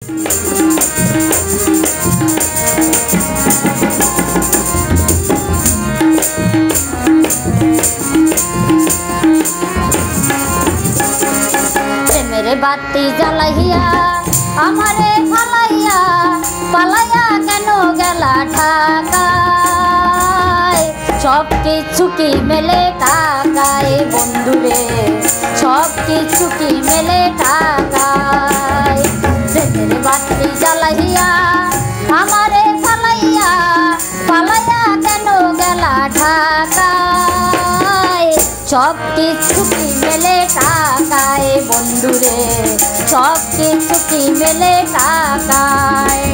मेरे बाती जलाइया हमारे फलाइया पालाइया केनो गेला ढाकाय सब किछु की मेले टाकाय बंधुरे सब किछु की मेले टाकाय मेरे बाती जलाइया हमारे फलाइया पालाइया केनो गेला ढाकाय सब किछु की मेले टाकाय बंधुरे सब किछु की मेले टाकाय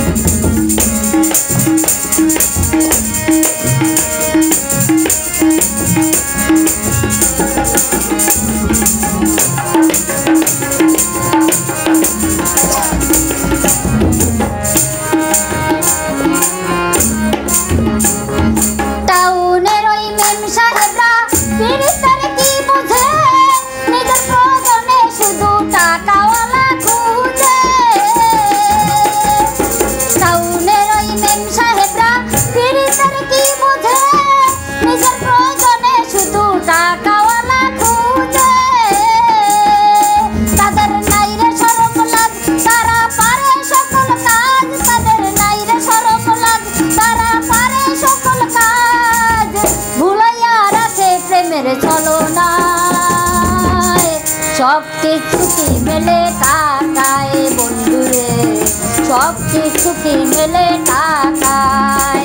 सब किछु की मेले टाकाय बंधुरे सब किछु की मेले टाकाय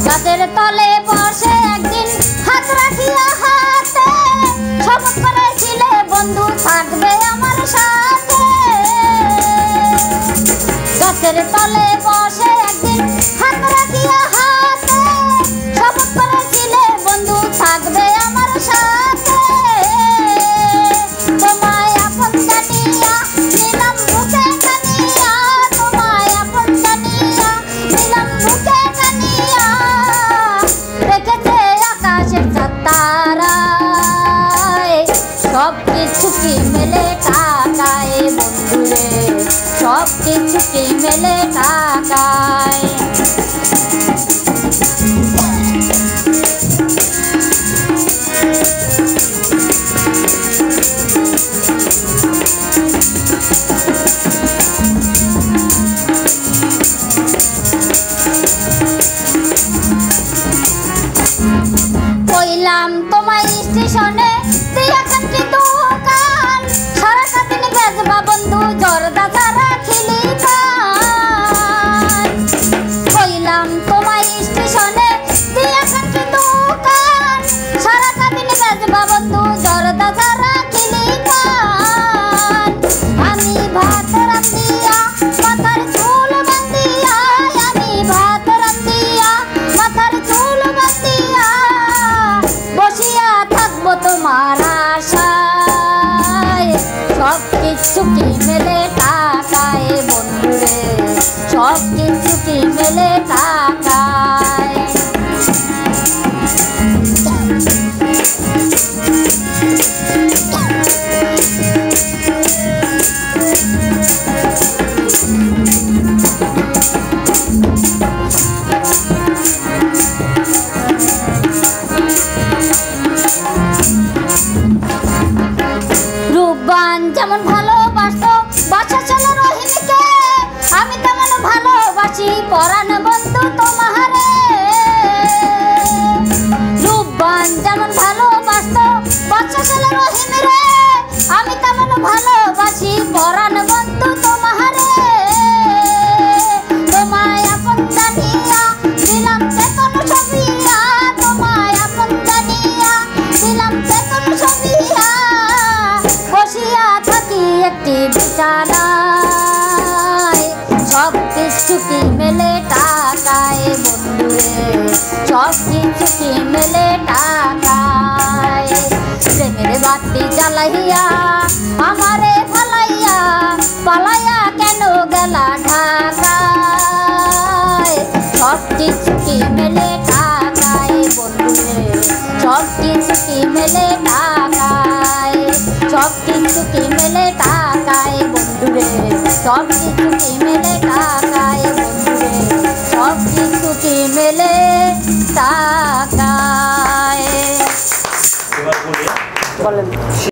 गाছের তলে বসে একদিন হাত রাখিয়া হাতে শপথ করেছিলে বন্ধু থাকবে আমার সাথে গাছের তলে বসে একদিন হাত রাখিয়া হাতে শপথ করেছিলে বন্ধু থাকবে আমার সাথে তোমায় আপন জানিয়া নিলাম বুকে টানিয়া তোমায় আপন জানিয়া নিলাম বুকে টানিয়া রেখেছে আকাশের তারায় সব কিছু কি মেলে টাকায় বন্ধুরে সব কিছু কি মেলে টাকায় কইলাম তোমায় স্টেশনে দিয়া খানটি দোকান সারাটা দিন বেজবা বন্ধু জর্দা ছাড়া খিলি খান কইলাম তোমায় স্টেশনে দিয়া খানটি দোকান সারাটা দিন বেজবা বন্ধু জর্দা ছাড়া খিলি খান আমি ভাত রান্ধিয়া মাথার চুল বান্ধিয়া আমি ভাত রান্ধিয়া মাথার চুল বান্ধিয়া বসিয়া থাকবো তোমার আশায় সব কিছু কি মেলে টাকায় বন্ধুরে সব কিছু কি মেলে টাকায় রূপবান যেমন ভালোবাসতো বাসা ছিল রহিমকে আমি তেমন ভালোবাসি পরাণ বন্ধু তোমারে রূপবান যেমন ভালোবাসতো বাসা ছিল রহিম রে আমি তেমন ভালোবাসি পরাণ বন্ধু তোমারে তোমায় আপন জানিয়া দিলাম চেতন ছবিয়া তোমায় আপন জানিয়া দিলাম চেতন ছবিয়া বসিয়া থাকি একটি বিছানায় সব কিছু কি মেলে টাকায় বন্ধুরে সব কিছু কি মেলে টাকায় প্রেমের বাতি জ্বালাইয়া আমারে ফালাইয়া পালাইয়া কেন গেলা ঢাকায় সব কিছু কি মেলে টাকায় বন্ধুরে সব কিছু কি মেলে টাকায় সব কিছু কি মেলে টাকায় বন্ধুরে সব